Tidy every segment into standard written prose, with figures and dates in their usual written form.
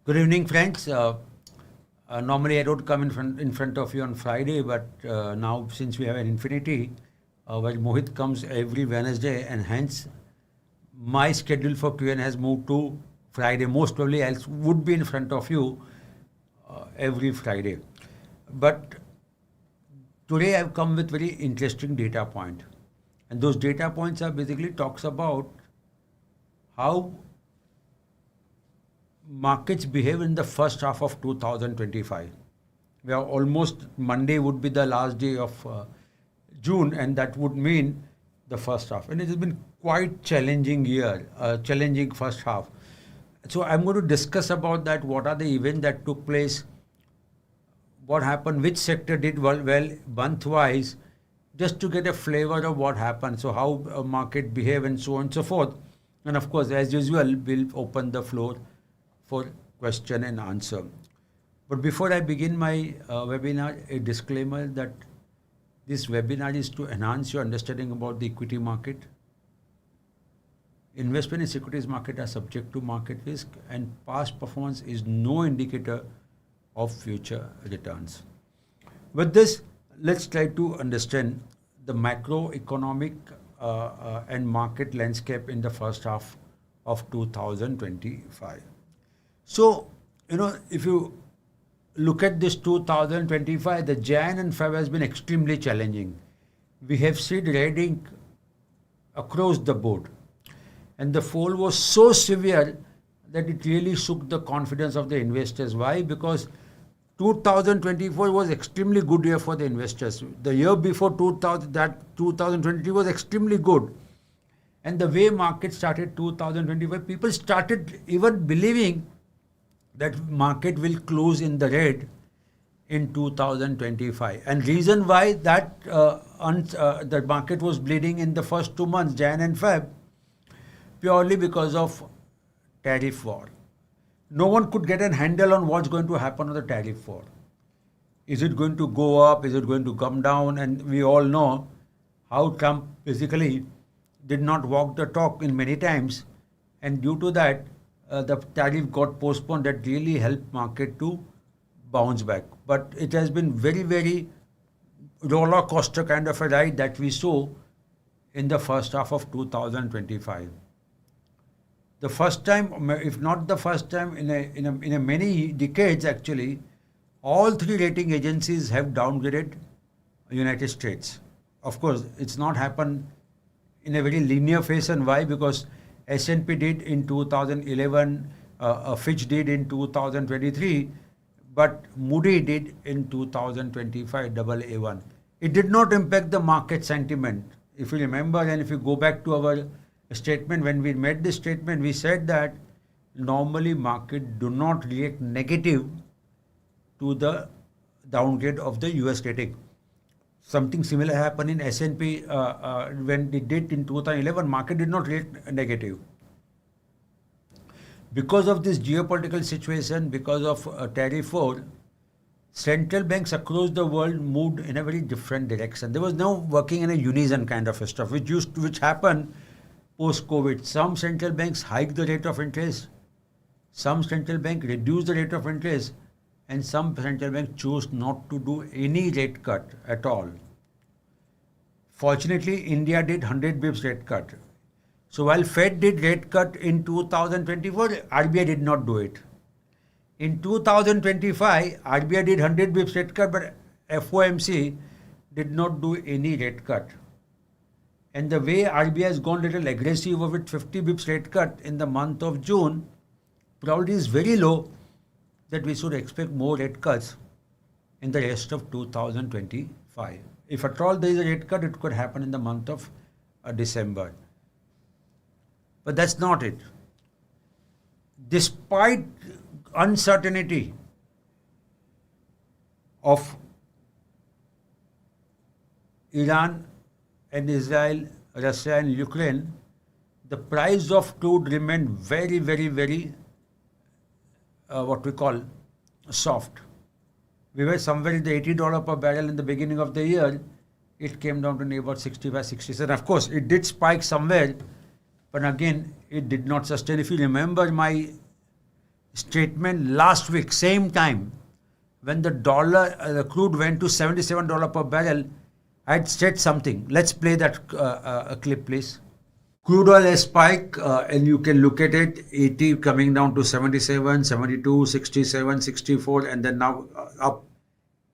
Good evening, friends. Normally, I don't come in front of you on Friday, but now since we have an infinity, well, Mohit comes every Wednesday, and hence my schedule for QnA has moved to Friday. Most probably, I would be in front of you every Friday. But today, I've come with very interesting data point, and those data points are basically talks about how markets behave in the first half of 2025. We are almost Monday would be the last day of June, and that would mean the first half. And it has been quite challenging year, challenging first half. So I'm going to discuss about that. What are the events that took place? What happened? Which sector did well month-wise? Just to get a flavor of what happened. So how a market behave and so on and so forth. And of course, as usual, we'll open the floor for question and answer. But before I begin my webinar, a disclaimer that this webinar is to enhance your understanding about the equity market. Investment in securities market are subject to market risk, and past performance is no indicator of future returns. With this, let's try to understand the macroeconomic and market landscape in the first half of 2025. So, if you look at this 2025, the Jan and Feb has been extremely challenging. We have seen red ink across the board. And the fall was so severe that it really shook the confidence of the investors. Why? Because 2024 was extremely good year for the investors. The year before 2023 was extremely good. And the way market started 2025, people started even believing that market will close in the red in 2025. And reason why that the market was bleeding in the first 2 months, Jan and Feb, purely because of tariff war. No one could get a handle on what's going to happen on the tariff war. Is it going to go up? Is it going to come down? And we all know how Trump basically did not walk the talk in many times. And due to that, the tariff got postponed. That really helped market to bounce back. But it has been very, very roller coaster kind of a ride that we saw in the first half of 2025. The first time, if not the first time, in a many decades actually, all three rating agencies have downgraded United States. Of course, it's not happened in a very linear fashion. Why? Because S&P did in 2011, Fitch did in 2023, but Moody did in 2025, AA1. It did not impact the market sentiment. If you remember, and if you go back to our statement, when we made this statement, we said that normally market do not react negative to the downgrade of the US rating. Something similar happened in S&P when it did in 2011, market did not react negative. Because of this geopolitical situation, because of tariff war, central banks across the world moved in a very different direction. There was no working in a unison kind of stuff, which happened post-COVID. Some central banks hiked the rate of interest, some central bank reduced the rate of interest, and some central bank chose not to do any rate cut at all. Fortunately, India did 100 bips rate cut. So while Fed did rate cut in 2024, RBI did not do it. In 2025, RBI did 100 bips rate cut, but FOMC did not do any rate cut. And the way RBI has gone a little aggressive with 50 bips rate cut in the month of June, probability is very low that we should expect more rate cuts in the rest of 2025. If at all there is a rate cut, it could happen in the month of December. But that's not it. Despite uncertainty of Iran and Israel, Russia and Ukraine, the price of crude remained very, very, very, what we call soft. We were somewhere in the $80 per barrel in the beginning of the year. It came down to near about 65, 67. Of course, it did spike somewhere, but again, it did not sustain. If you remember my statement last week, same time, when the crude went to $77 per barrel, I had said something. Let's play that clip, please. Crude oil has spiked, and you can look at it, 80 coming down to 77, 72, 67, 64, and then now up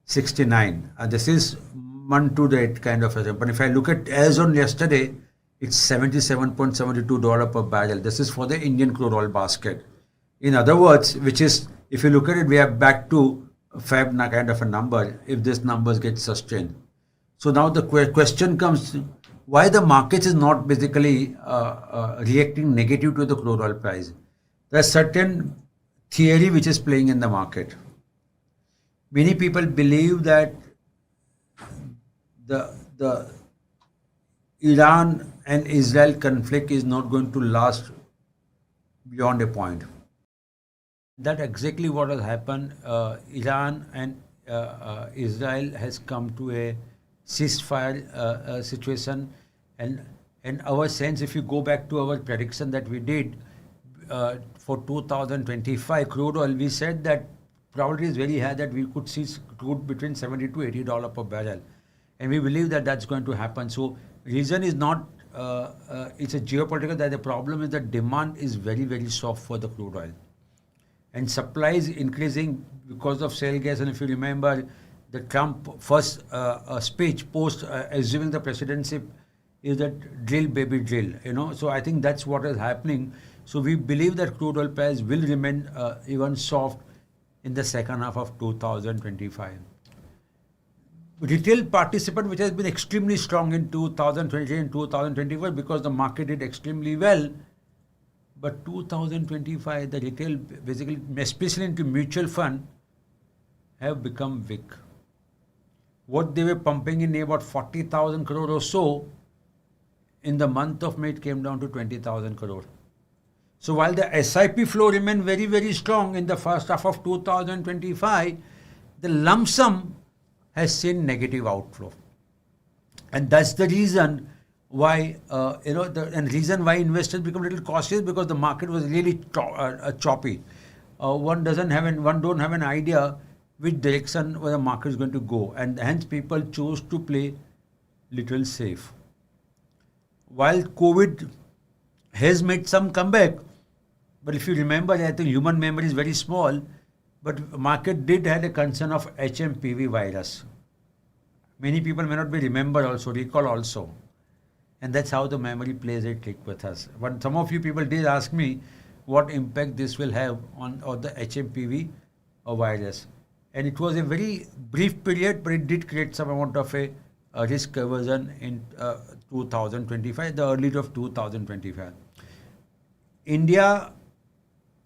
69. This is month to date kind of a. But if I look at as on yesterday, it's $77.72 per barrel. This is for the Indian crude oil basket. In other words, which is, if you look at it, we are back to Feb kind of a number if this numbers get sustained. So now the question comes, why the market is not basically reacting negative to the crude oil price? There's certain theory which is playing in the market. Many people believe that the Iran and Israel conflict is not going to last beyond a point. That's exactly what has happened. Iran and Israel has come to a ceasefire situation, and our sense, if you go back to our prediction that we did for 2025 crude oil, we said that probability is very high that we could see crude between $70 to $80 per barrel, and we believe that that's going to happen. So reason is not it's a geopolitical, that the problem is that demand is very, very soft for the crude oil, and supply is increasing because of shale gas. And if you remember the Trump first speech post assuming the presidency is that drill baby drill, so I think that's what is happening. So we believe that crude oil price will remain even soft in the second half of 2025. Retail participant, which has been extremely strong in 2023 and 2024 because the market did extremely well, but 2025 the retail, basically especially into mutual fund, have become weak. What they were pumping in about 40,000 crore or so, in the month of May it came down to 20,000 crore. So while the SIP flow remained very, very strong in the first half of 2025, the lump sum has seen negative outflow. And that's the reason why, and reason why investors become a little cautious, because the market was really choppy. One don't have an idea which direction where the market is going to go, and hence people chose to play little safe. While COVID has made some comeback, but if you remember, I think human memory is very small, but market did have a concern of HMPV virus. Many people may not be recall also. And that's how the memory plays a trick with us. But some of you people did ask me what impact this will have on the HMPV virus. And it was a very brief period, but it did create some amount of a risk aversion in 2025, the early of 2025. India,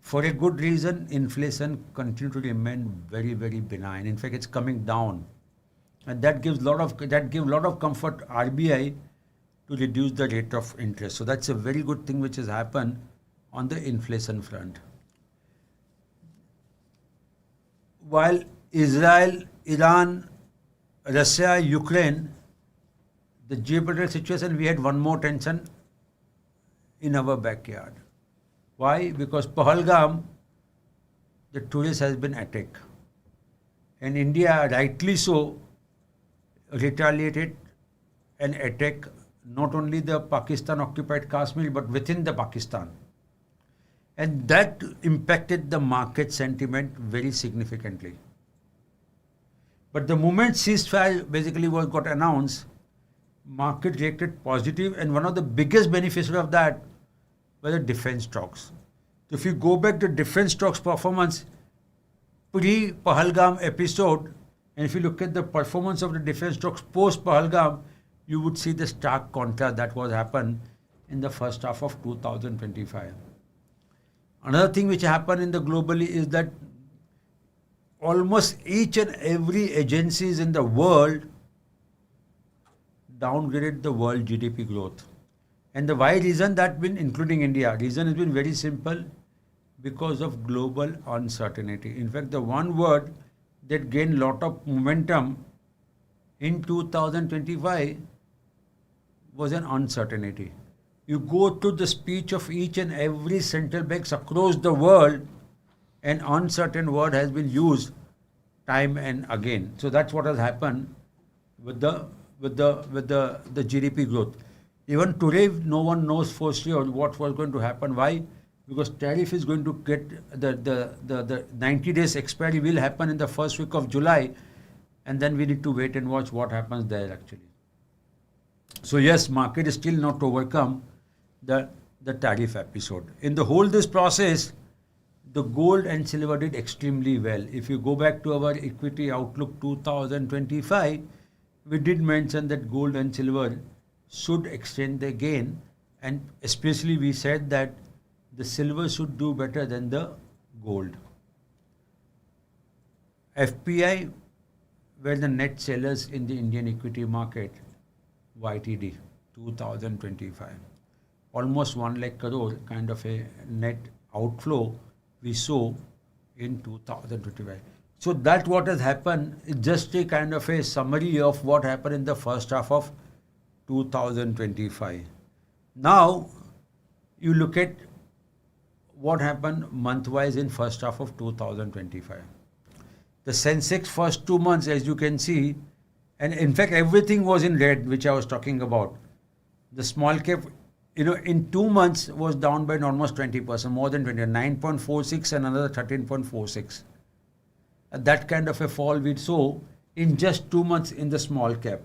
for a good reason, inflation continues to remain very, very benign. In fact, it's coming down. And that gives a lot of comfort RBI to reduce the rate of interest. So that's a very good thing which has happened on the inflation front. While Israel, Iran, Russia, Ukraine, the geopolitical situation, we had one more tension in our backyard. Why? Because Pahalgam, the tourist has been attacked. And India, rightly so, retaliated and attacked not only the Pakistan occupied Kashmir, but within the Pakistan. And that impacted the market sentiment very significantly. But the moment ceasefire basically got announced, market reacted positive, and one of the biggest beneficiaries of that were the defense stocks. So if you go back to defense stocks performance pre-Pahalgam episode, and if you look at the performance of the defense stocks post-Pahalgam, you would see the stark contrast that was happened in the first half of 2025. Another thing which happened in the globally is that almost each and every agencies in the world downgraded the world GDP growth. And the why reason that been, including India, reason has been very simple, because of global uncertainty. In fact, the one word that gained lot of momentum in 2025 was an an uncertain word has been used time and again. So that's what has happened with the GDP growth. Even today, no one knows for sure what was going to happen. Why? Because tariff is going to get the 90 days expiry will happen in the first week of July, and then we need to wait and watch what happens there actually. So yes, market is still not overcome the tariff episode. In the whole this process, the gold and silver did extremely well. If you go back to our equity outlook 2025, we did mention that gold and silver should extend their gain, and especially we said that the silver should do better than the gold. FPI were the net sellers in the Indian equity market YTD 2025. Almost 1 lakh crore kind of a net outflow we saw in 2025. So that what has happened is just a kind of a summary of what happened in the first half of 2025. Now you look at what happened month-wise in first half of 2025. The Sensex first 2 months, as you can see, and in fact everything was in red, which I was talking about. The small cap, in 2 months was down by almost 20%, more than 20, 9.46 and another 13.46. That kind of a fall we saw in just 2 months in the small cap.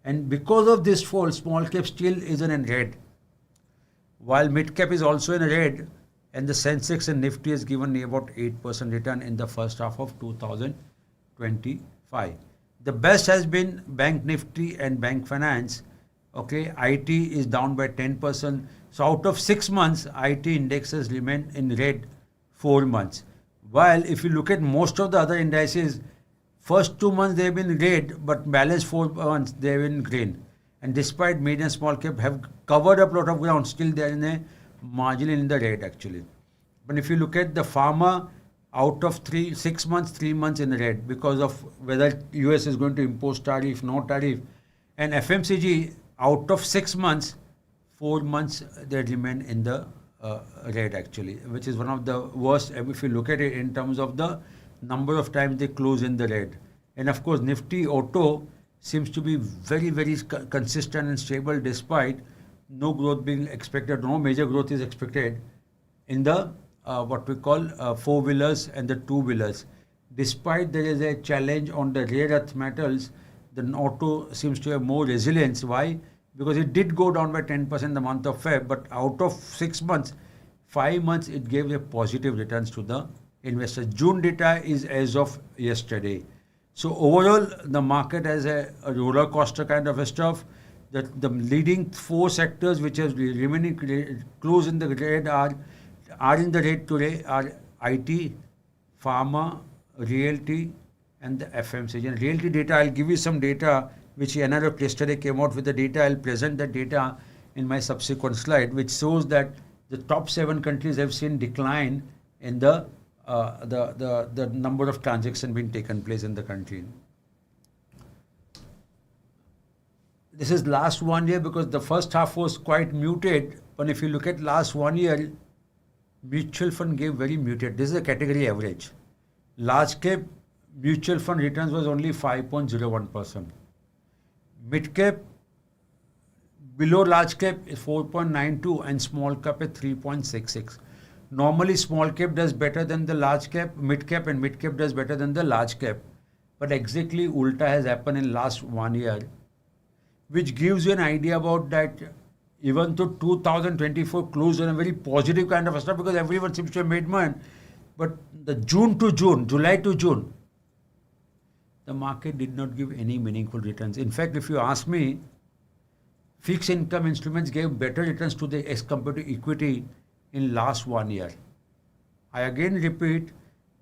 And because of this fall, small cap still is in red, while mid cap is also in red, and the Sensex and Nifty has given about 8% return in the first half of 2025. The best has been Bank Nifty and Bank Finance. Okay, IT is down by 10%. So out of 6 months, IT indexes remain in red 4 months. While if you look at most of the other indices, first 2 months they have been red, but balance 4 months they have been green. And despite medium small cap have covered up a lot of ground, still they are in a margin in the red actually. But if you look at the pharma, out of 6 months, 3 months in the red because of whether US is going to impose tariff, no tariff. And FMCG, out of 6 months, 4 months they remain in the red actually, which is one of the worst if you look at it in terms of the number of times they close in the red. And of course, Nifty Auto seems to be very, very consistent and stable despite no growth being expected, no major growth is expected in the what we call four-wheelers and the two-wheelers. Despite there is a challenge on the rare earth metals, the auto seems to have more resilience. Why? Because it did go down by 10% in the month of Feb, but out of 6 months, 5 months it gave a positive returns to the investors. June data is as of yesterday. So overall, the market has a roller coaster kind of a stuff. That the leading 4 sectors which are remaining close in the red are in the red today are IT, pharma, realty, and the FMCG. And realty data, I'll give you some data which NRF yesterday came out with the data. I'll present the data in my subsequent slide, which shows that the top 7 countries have seen decline in the number of transactions being taken place in the country. This is last 1 year because the first half was quite muted. But if you look at last 1 year, mutual fund gave very muted. This is a category average. Large cap mutual fund returns was only 5.01%. Mid cap below large cap is 4.92 and small cap is 3.66. Normally small cap does better than the large cap, mid cap, and mid cap does better than the large cap. But exactly ulta has happened in last 1 year, which gives you an idea about that even though 2024 closed on a very positive kind of a stuff because everyone seems to have made money, but the June to June, July to June, the market did not give any meaningful returns. In fact, if you ask me, fixed income instruments gave better returns to the as compared to equity in last 1 year. I again repeat,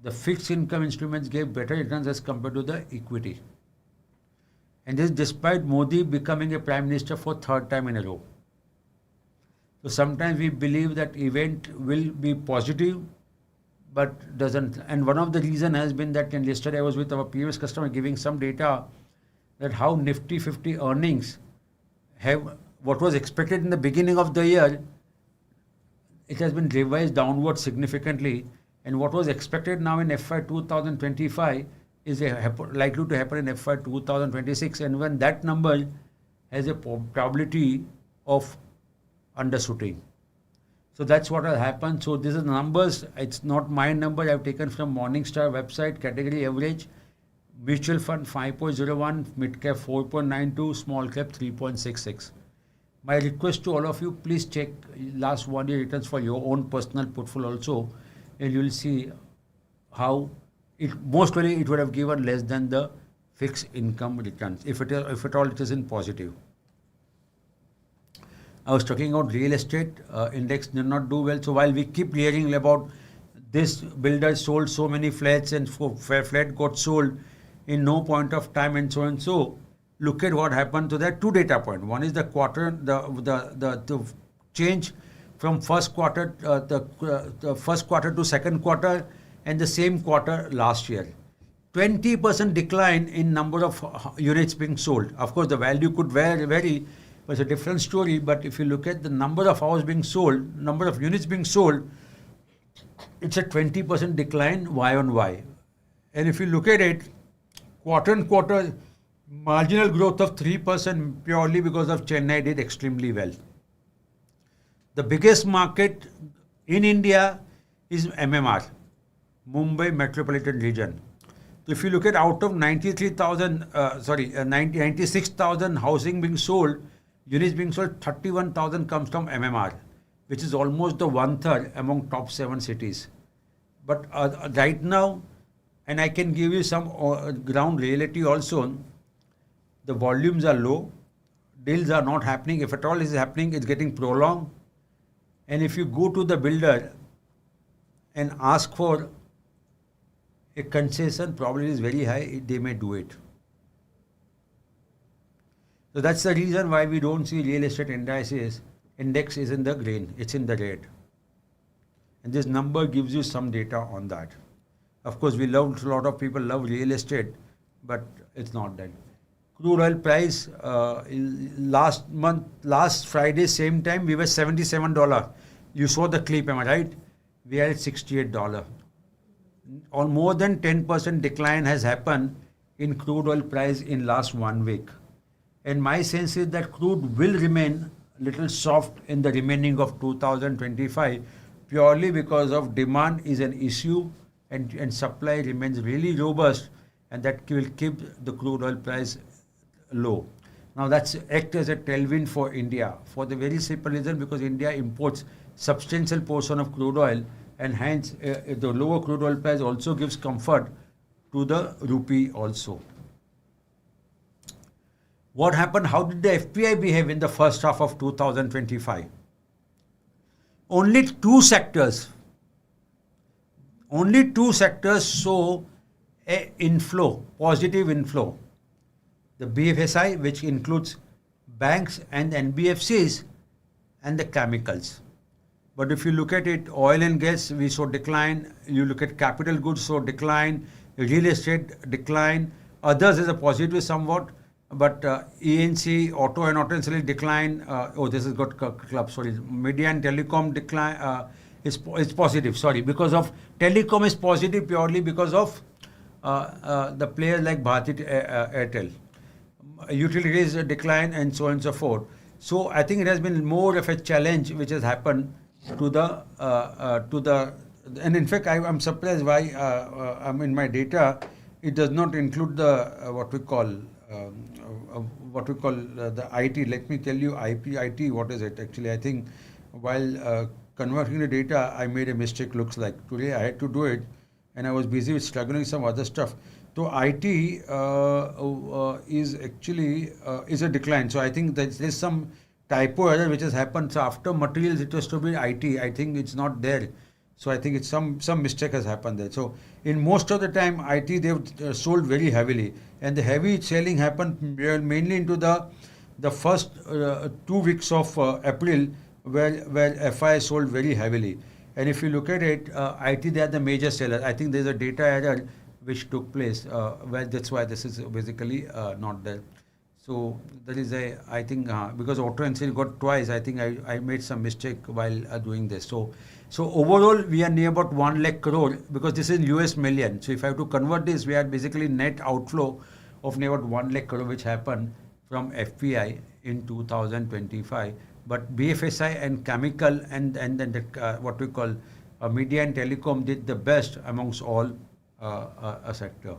the fixed income instruments gave better returns as compared to the equity. And this despite Modi becoming a prime minister for 3rd time in a row. So sometimes we believe that event will be positive, but doesn't. And one of the reason has been that yesterday I was with our previous customer giving some data that how Nifty 50 earnings have what was expected in the beginning of the year, it has been revised downward significantly. And what was expected now in FY 2025 is likely to happen in FY 2026. And when that number has a probability of undershooting. So that's what has happened. So this is numbers. It's not my number. I've taken from Morningstar website. Category average. Mutual fund 5.01, mid cap 4.92, small cap 3.66. My request to all of you, please check last 1 year returns for your own personal portfolio also, and you will see how most probably it would have given less than the fixed income returns, if at all it is in positive. I was talking about real estate index did not do well. So while we keep hearing about this builder sold so many flats and flat got sold in no point of time and so and so, look at what happened to that. Two data points. One is the quarter, the change from first quarter, the first quarter to second quarter, and the same quarter last year. 20% decline in number of units being sold. Of course, the value could vary, but it's a different story. But if you look at the number of houses being sold, number of units being sold, it's a 20% decline Y on Y. And if you look at it, quarter on quarter, marginal growth of 3% purely because of Chennai did extremely well. The biggest market in India is MMR, Mumbai Metropolitan Region. So if you look at out of 96,000 housing being sold, units being sold, 31,000 comes from MMR, which is almost the 1/3 among top 7 cities. But right now, and I can give you some ground reality also, the volumes are low, deals are not happening. If at all is happening, it's getting prolonged. And if you go to the builder and ask for a concession, probability is very high, they may do it. So that's the reason why we don't see real estate indices. Index is in the green, it's in the red. And this number gives you some data on that. Of course, a lot of people love real estate, but it's not that. Crude oil price, last Friday, same time, we were $77. You saw the clip, am I right? We are at $68. More than 10% decline has happened in crude oil price in last 1 week. And my sense is that crude will remain little soft in the remaining of 2025, purely because of demand is an issue and supply remains really robust, and that will keep the crude oil price low. Now that's act as a tailwind for India for the very simple reason because India imports substantial portion of crude oil, and hence the lower crude oil price also gives comfort to the rupee also. What happened? How did the FPI behave in the first half of 2025? Only two sectors show a inflow, positive inflow. The BFSI, which includes banks and NBFCs, and the chemicals. But if you look at it, oil and gas, we saw decline. You look at capital goods, saw decline. Real estate, decline. Others is a positive somewhat. But ENC, auto and auto ancillary decline. This has got club. Sorry, media and telecom decline is positive. Sorry, because of telecom is positive purely because of the players like Bharti Airtel. Utilities decline and so on and so forth. So I think it has been more of a challenge which has happened to the and in fact I'm surprised why in my data it does not include the what we call the IT. Let me tell you IT, what is it actually? I think while converting the data, I made a mistake, looks like. Today I had to do it and I was busy with struggling some other stuff. So IT is actually is a decline. So I think there's some typo error which has happened. So after materials it was to be IT. I think it's not there. So I think it's some mistake has happened there. So in most of the time IT they've sold very heavily, and the heavy selling happened mainly into the first 2 weeks of April where FI sold very heavily. And if you look at it, IT they are the major seller. I think there's a data error which took place. Well, that's why this is basically not there. So there is I think, because auto NCD got twice, I think I made some mistake while doing this. So overall, we are near about 1 lakh crore because this is US million. So if I have to convert this, we are basically net outflow of near about 1 lakh crore, which happened from FPI in 2025. But BFSI and chemical and then what we call media and telecom did the best amongst all a sector.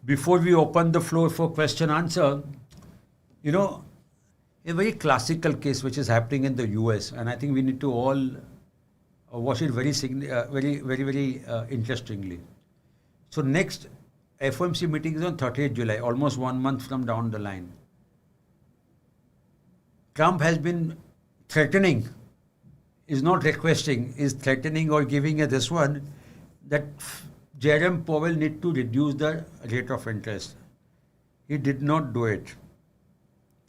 Before we open the floor for question answer, a very classical case which is happening in the US, and I think we need to all watch it very interestingly. So next FOMC meeting is on 30th July, almost 1 month from down the line. Trump has been threatening, is not requesting, is threatening or giving this one, that Jerome Powell need to reduce the rate of interest. He did not do it.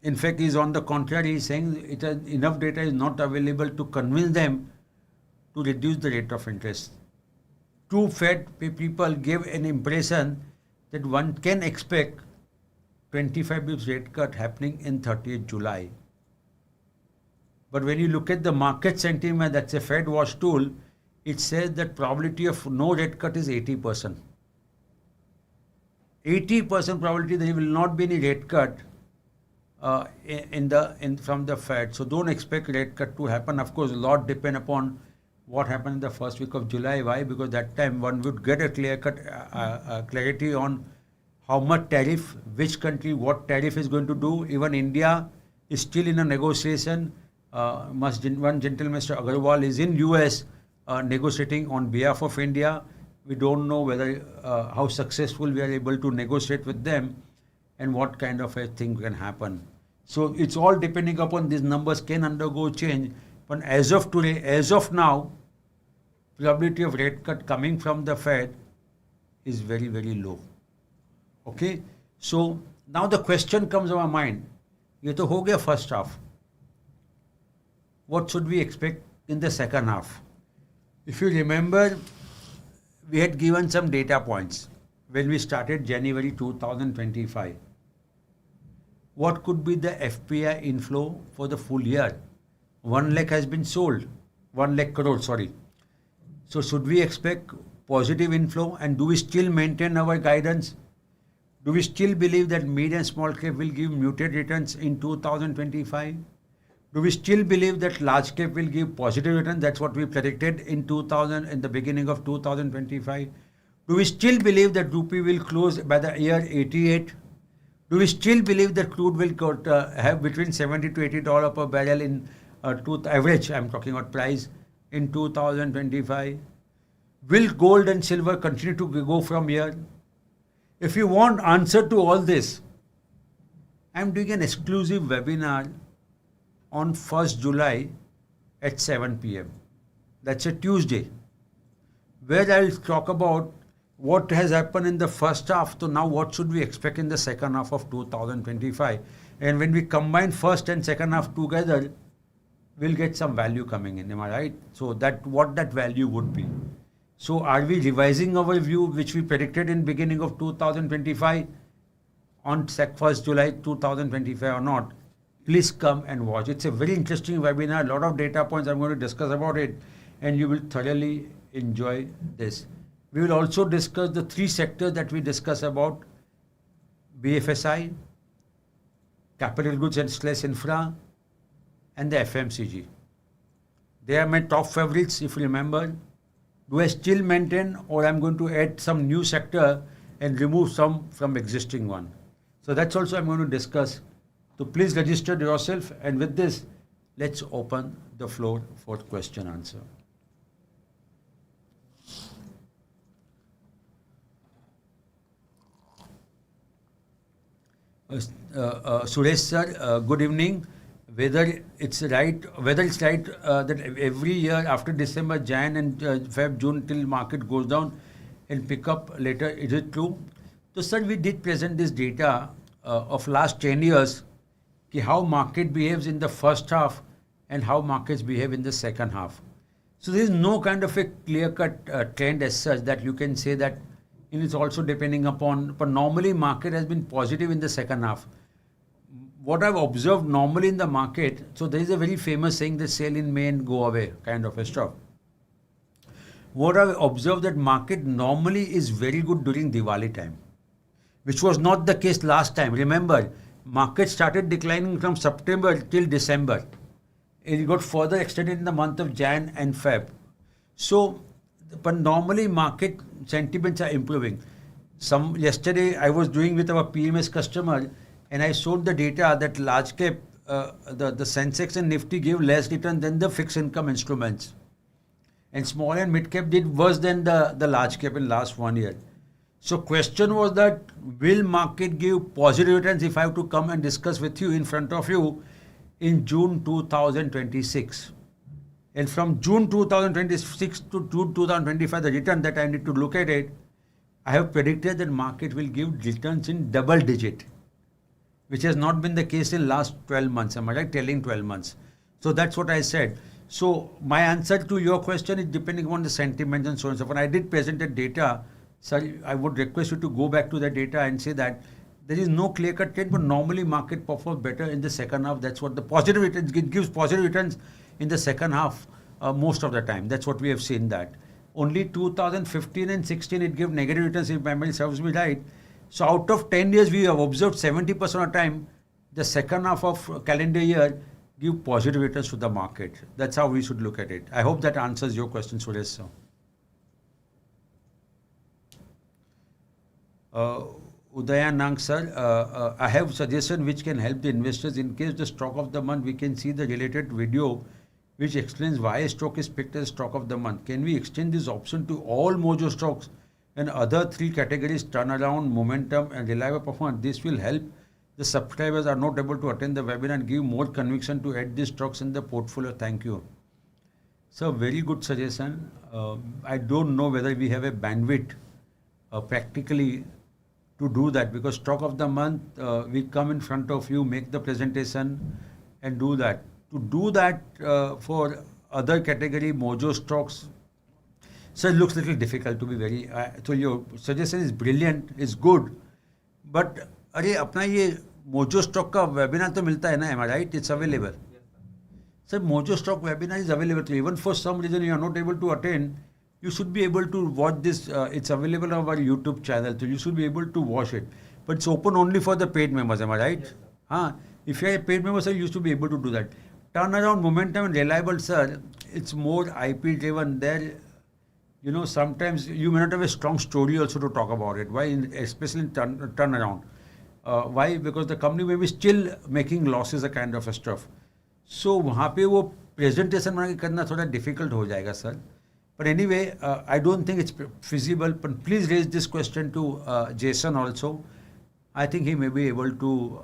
In fact, he's on the contrary, he's saying enough data is not available to convince them to reduce the rate of interest. Two Fed people gave an impression that one can expect 25 bips rate cut happening in 30th July. But when you look at the market sentiment, that's a Fed watch tool, it says that probability of no rate cut is 80%. 80% probability there will not be any rate cut from the Fed. So don't expect rate cut to happen. Of course, a lot depend upon what happened in the first week of July. Why? Because that time one would get a clear cut clarity on how much tariff, which country, what tariff is going to do. Even India is still in a negotiation. One gentleman, Mr. Agarwal, is in US negotiating on behalf of India. We don't know whether how successful we are able to negotiate with them and what kind of a thing can happen. So it's all depending upon these numbers can undergo change. But as of today, as of now, probability of rate cut coming from the Fed is very low. Okay. So now the question comes to our mind. ये तो हो गया first half. What should we expect in the second half? If you remember, we had given some data points when we started January 2025. What could be the FPI inflow for the full year? 1 lakh has been sold. 1 lakh crore, sorry. So should we expect positive inflow, and do we still maintain our guidance? Do we still believe that mid and small cap will give muted returns in 2025? Do we still believe that large cap will give positive returns? That's what we predicted in the beginning of 2025. Do we still believe that rupee will close by the year 88? Do we still believe that crude will have between $70 to $80 per barrel in average, I'm talking about price, in 2025? Will gold and silver continue to go from here? If you want answer to all this, I'm doing an exclusive webinar on 1st July at 7 p.m. That's a Tuesday, where I'll talk about what has happened in the first half to now what should we expect in the second half of 2025. And when we combine first and second half together, we'll get some value coming in. Am I right? So what that value would be. So are we revising our view, which we predicted in beginning of 2025 on 1st July 2025 or not? Please come and watch. It's a very interesting webinar. A lot of data points I'm going to discuss about it, and you will thoroughly enjoy this. We will also discuss the 3 sectors that we discuss about: BFSI, capital goods and / infra, and the FMCG. They are my top favorites, if you remember. Do I still maintain, or I'm going to add some new sector and remove some from existing one? So that's also I'm going to discuss. So please register yourself, and with this, let's open the floor for question answer. Suresh sir, good evening. Whether it's right that every year after December, Jan and Feb, June till market goes down and pick up later, is it true? So sir, we did present this data of last 10 years, how market behaves in the first half and how markets behave in the second half. So there is no kind of a clear-cut trend as such that you can say that and it's also depending upon, but normally market has been positive in the second half. What I've observed normally in the market, so there is a very famous saying that sell in May and go away kind of a stuff. What I've observed that market normally is very good during Diwali time, which was not the case last time. Remember, market started declining from September till December. It got further extended in the month of Jan and Feb. So, but normally market sentiments are improving. Yesterday I was doing with our PMS customer, and I showed the data that large cap, the Sensex and Nifty gave less return than the fixed income instruments. And small and mid cap did worse than the large cap in last 1 year. So question was that, will market give positive returns if I have to come and discuss with you in front of you in June 2026? And from June 2026 to June 2025, the return that I need to look at it, I have predicted that market will give returns in double digit, which has not been the case in last 12 months. Am I right? Telling 12 months. So that's what I said. So my answer to your question is depending on the sentiment and so on and so forth. I did present that data. Sorry, I would request you to go back to the data and say that there is no clear-cut trend, but normally market performs better in the second half. That's what the positive returns, it gives positive returns in the second half most of the time. That's what we have seen that. Only 2015 and 16 it gave negative returns if memory serves me right. So out of 10 years we have observed 70% of the time the second half of calendar year give positive returns to the market. That's how we should look at it. I hope that answers your question, Suresh sir. Udayanang sir, I have suggestion which can help the investors in case the stock of the month. We can see the related video which explains why a stock is picked as stock of the month. Can we extend this option to all Mojo stocks and other 3 categories: turnaround, momentum and reliable performance? This will help the subscribers are not able to attend the webinar and give more conviction to add these stocks in the portfolio. Thank you. So very good suggestion. I don't know whether we have a bandwidth practically to do that, because stock of the month, we come in front of you, make the presentation and do that. To do that for other category Mojo stocks, so it looks a little difficult to be very, so your suggestion is brilliant, is good, but अरे अपना ये mojo stock का webinar तो मिलता है ना, am I right? It's available. Sir, Mojo stock webinar is available. Even for some reason you are not able to attend, you should be able to watch this. It's available on our YouTube channel, so you should be able to watch it. But it's open only for the paid members, am I right? Yes, if you are a paid member, sir, you should be able to do that. Turnaround, momentum and reliable, sir, it's more IP driven. There, you know, sometimes you may not have a strong story also to talk about it. Why? Especially in turnaround. Why? Because the company may be still making losses, a kind of a stuff. So वहाँ पे वो presentation बना के करना थोड़ा difficult हो जाएगा, sir. But anyway, I don't think it's feasible. But please raise this question to Jason also. I think he may be able to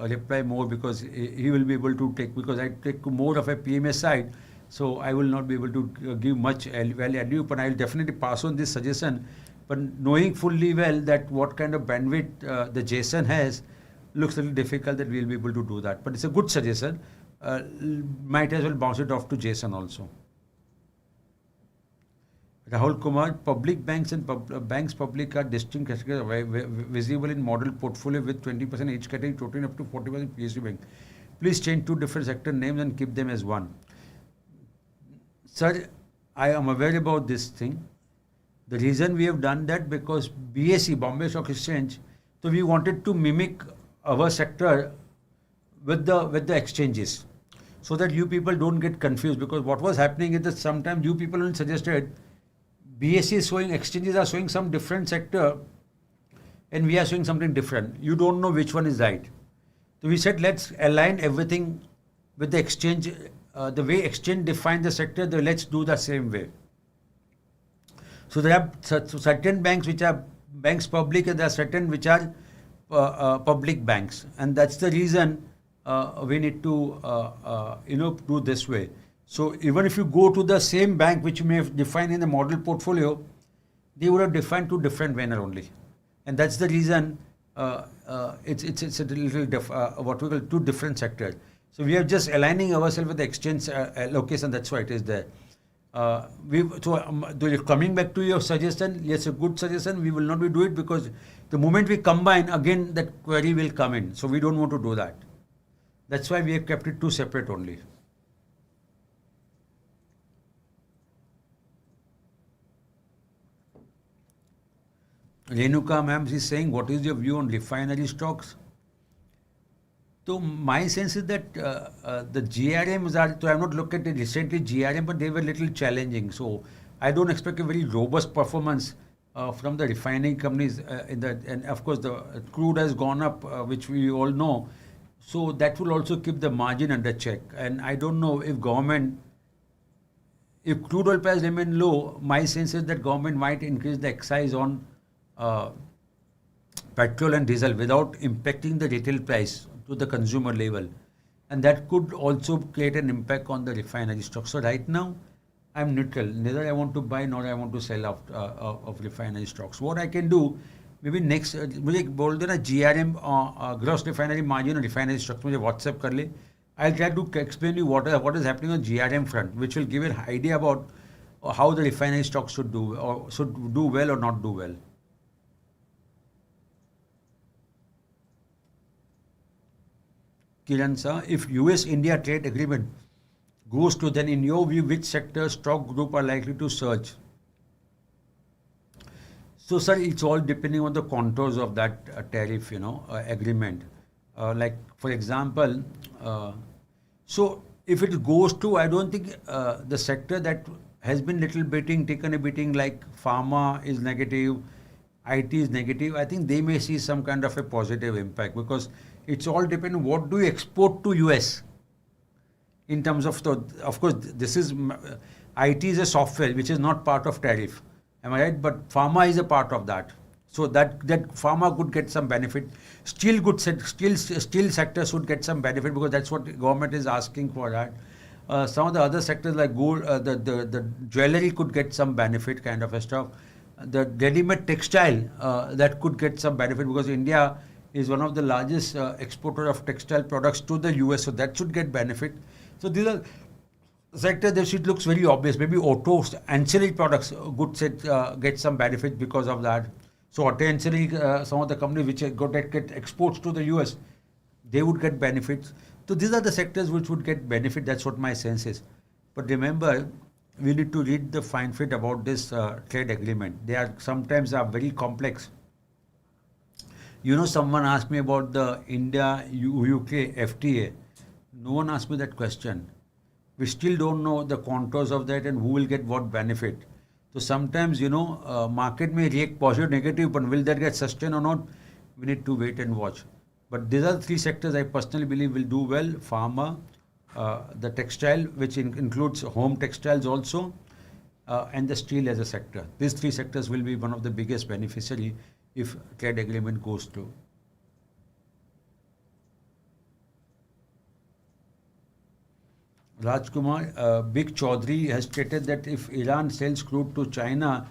reply more, because he will be able to take, because I take more of a PMS side, so I will not be able to give much value, but I will definitely pass on this suggestion. But knowing fully well that what kind of bandwidth the Jason has, looks a little difficult that we will be able to do that. But it's a good suggestion. Might as well bounce it off to Jason also. Rahul Kumar, public banks and banks public are distinct categories visible in model portfolio with 20% each category, totaling up to 40% PSU bank. Please change 2 different sector names and keep them as one. Sir, I am aware about this thing. The reason we have done that, because BSE, Bombay Stock Exchange, so we wanted to mimic our sector with the exchanges, so that you people don't get confused. Because what was happening is that sometimes you people suggested BSE is showing, exchanges are showing some different sector, and we are showing something different. You don't know which one is right. So we said, let's align everything with the exchange, the way exchange defines the sector, let's do the same way. So there are certain banks which are banks public, and there are certain which are public banks, and that's the reason we need to do this way. So even if you go to the same bank which you may have defined in the model portfolio, they would have defined 2 different manner only, and that's the reason it's a little what we call 2 different sectors. So we are just aligning ourselves with the exchange location. That's why it is there. Coming back to your suggestion, yes, a good suggestion. We will not be do it because the moment we combine, again that query will come in. So we don't want to do that. That's why we have kept it two separate only. Renuka ma'am is saying, what is your view on refinery stocks? So my sense is that the GRMs are, so I have not looked at it recently GRM, but they were a little challenging. So I don't expect a very robust performance from the refining companies and of course the crude has gone up, which we all know. So that will also keep the margin under check. And I don't know if if crude oil price remain low, my sense is that government might increase the excise on petrol and diesel without impacting the retail price to the consumer level, and that could also create an impact on the refinery stock. So right now, I'm neutral. Neither I want to buy nor I want to sell out of refinery stocks. What I can do, maybe next, मुझे बोल देना GRM gross refinery margin और refinery stocks मुझे WhatsApp कर ले. I'll try to explain you what is happening on GRM front, which will give an idea about how the refinery stocks should do or should do well or not do well. Kiran sir, if US-India trade agreement goes to, then in your view, which sector, stock group are likely to surge? So sir, it's all depending on the contours of that tariff, agreement. Like for example, so if it goes to, I don't think the sector that has been taken a beating like pharma is negative, IT is negative, I think they may see some kind of a positive impact because it's all depend on what do you export to US in terms of of course this is IT is a software which is not part of tariff, am I right? But pharma is a part of that, so that pharma could get some benefit. Steel sector should get some benefit because that's what the government is asking for that. Some of the other sectors like gold, the jewelry could get some benefit kind of a stuff. The ready-made textile that could get some benefit because India is one of the largest exporter of textile products to the US, so that should get benefit. So these are sectors that it looks very obvious. Maybe autos, ancillary products, get some benefit because of that. So auto ancillary, some of the companies which get exports to the US, they would get benefits. So these are the sectors which would get benefit. That's what my sense is. But remember, we need to read the fine print about this trade agreement. They are sometimes very complex. Someone asked me about the India-UK FTA. No one asked me that question. We still don't know the contours of that and who will get what benefit. So sometimes, market may react positive, negative, but will that get sustained or not? We need to wait and watch. But these are the three sectors I personally believe will do well. Pharma, the textile, which includes home textiles also, and the steel as a sector. These three sectors will be one of the biggest beneficiary if trade agreement goes through. Rajkumar, Big Chaudhary has stated that if Iran sells crude to China,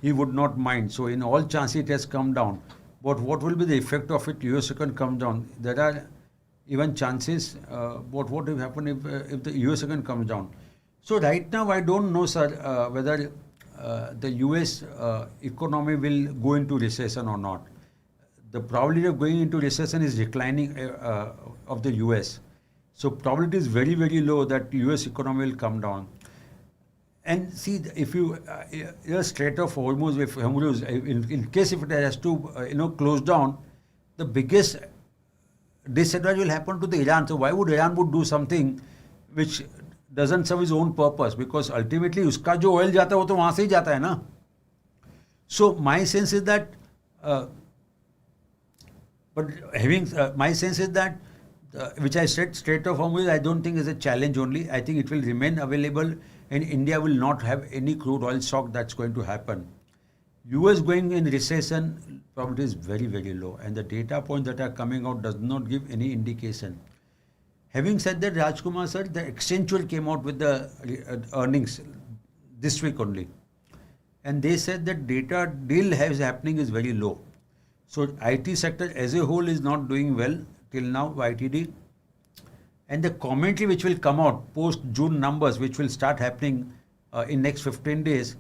he would not mind. So in all chances it has come down. But what will be the effect of it? US can come down. There are even chances. But what will happen if the US can come down? So right now I don't know, sir, whether the US economy will go into recession or not. The probability of going into recession is declining of the US. So probability is very, very low that US economy will come down. And see, if you Strait of Hormuz, in case if it has to close down, the biggest disadvantage will happen to the Iran. So why would Iran would do something which doesn't serve his own purpose? Because ultimately उसका जो oil जाता है वो तो वहाँ से ही जाता है ना. So my sense is that, my sense is that, which I said, Strait of Hormuz, I don't think is a challenge only. I think it will remain available and India will not have any crude oil shock that's going to happen. US going in recession, probability is very, very low. And the data points that are coming out does not give any indication. Having said that, Rajkumar sir, the Accenture came out with the earnings this week only. And they said that data deal happening is very low. So IT sector as a whole is not doing well till now, YTD. And the commentary which will come out post June numbers, which will start happening in next 15 days,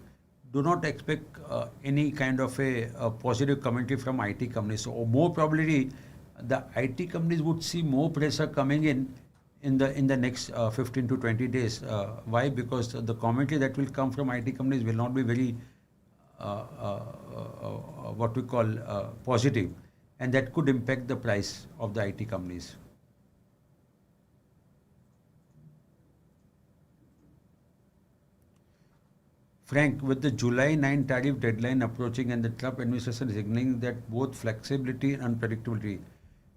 do not expect any kind of a positive commentary from IT companies. So more probably, the IT companies would see more pressure coming in the next 15 to 20 days. Why? Because the commentary that will come from IT companies will not be very what we call positive, and that could impact the price of the IT companies. Frank, with the July 9 tariff deadline approaching and the Trump administration signaling that both flexibility and unpredictability,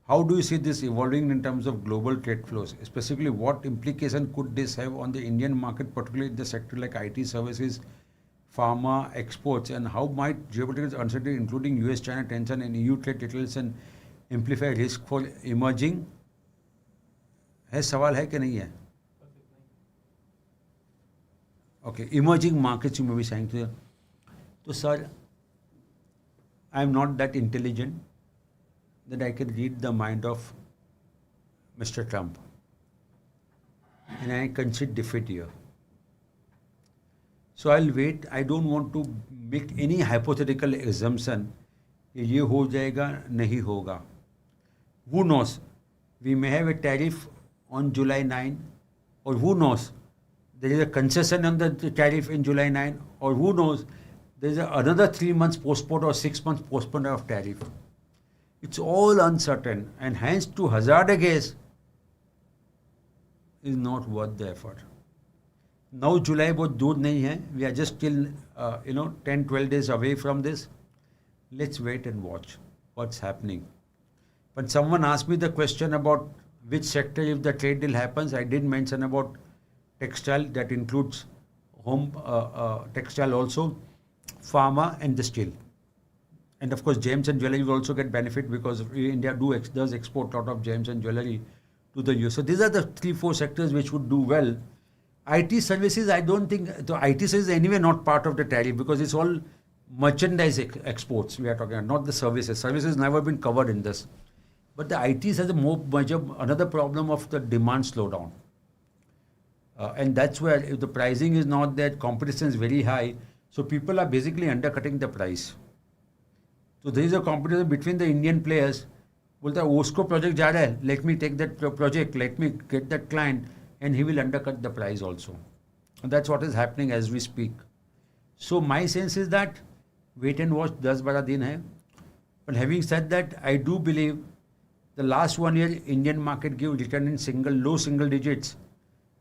how do you see this evolving in terms of global trade flows? Specifically, what implication could this have on the Indian market, particularly in the sector like IT services, pharma, exports, and how might geopolitical uncertainty, including US-China tension and EU trade details, and amplify risk for emerging? है सवाल है कि नहीं है? Okay, emerging markets you may be saying to. So, sir, I am not that intelligent that I can read the mind of Mr. Trump, and I concede defeat here. So I'll wait. I don't want to make any hypothetical assumption कि ये हो जाएगा नहीं होगा. Who knows? We may have a tariff on July 9, or who knows? There is a concession on the tariff in July 9, or who knows? There is another 3 months postponed or 6 months postponed of tariff. It's all uncertain, and hence to hazard a guess is not worth the effort. Now July बहुत दूर नहीं है. We are just still 10-12 days away from this. Let's wait and watch what's happening. But someone asked me the question about which sector if the trade deal happens. I did mention about textile, that includes home textile also, pharma and the steel. And of course, gems and jewelry will also get benefit because India does export a lot of gems and jewelry to the US. So these are the 3-4 sectors which would do well. IT services, I don't think, the IT services anyway not part of the tariff because it's all merchandise exports we are talking about, not the services. Services never been covered in this. But the ITs has a more major, another problem of the demand slowdown. And that's where if the pricing is not there, competition is very high. So people are basically undercutting the price. So there is a competition between the Indian players. बोलता है उसको project जा रहा है, let me take that project, let me get that client, and he will undercut the price also. And that's what is happening as we speak. So my sense is that wait and watch, 10-12 दिन है. But having said that, I do believe the last 1 year Indian market give return in low single digits.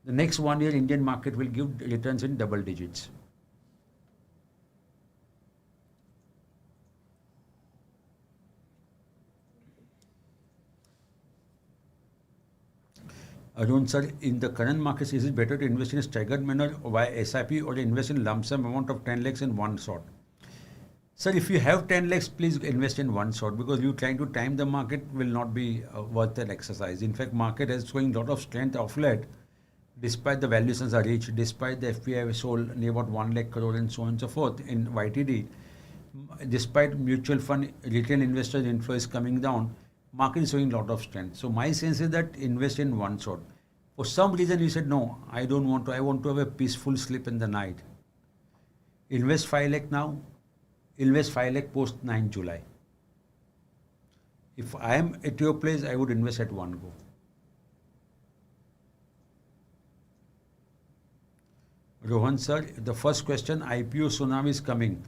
The next 1 year Indian market will give returns in double digits. Arun sir, in the current markets, is it better to invest in a staggered manner via SIP or invest in lump sum amount of 10 lakhs in one shot? Sir, if you have 10 lakhs, please invest in one shot because you trying to time the market will not be worth an exercise. In fact, market is showing a lot of strength of late, despite the valuations are reached, despite the FPI sold near about 1 lakh crore and so on and so forth in YTD, despite mutual fund retail investors inflow is coming down, market is showing a lot of strength. So my sense is that invest in one shot. For some reason you said, no, I don't want to, I want to have a peaceful sleep in the night. Invest 5 lakh now, invest 5 lakh post 9 July. If I am at your place, I would invest at one go. Rohan sir, the first question, IPO tsunami is coming.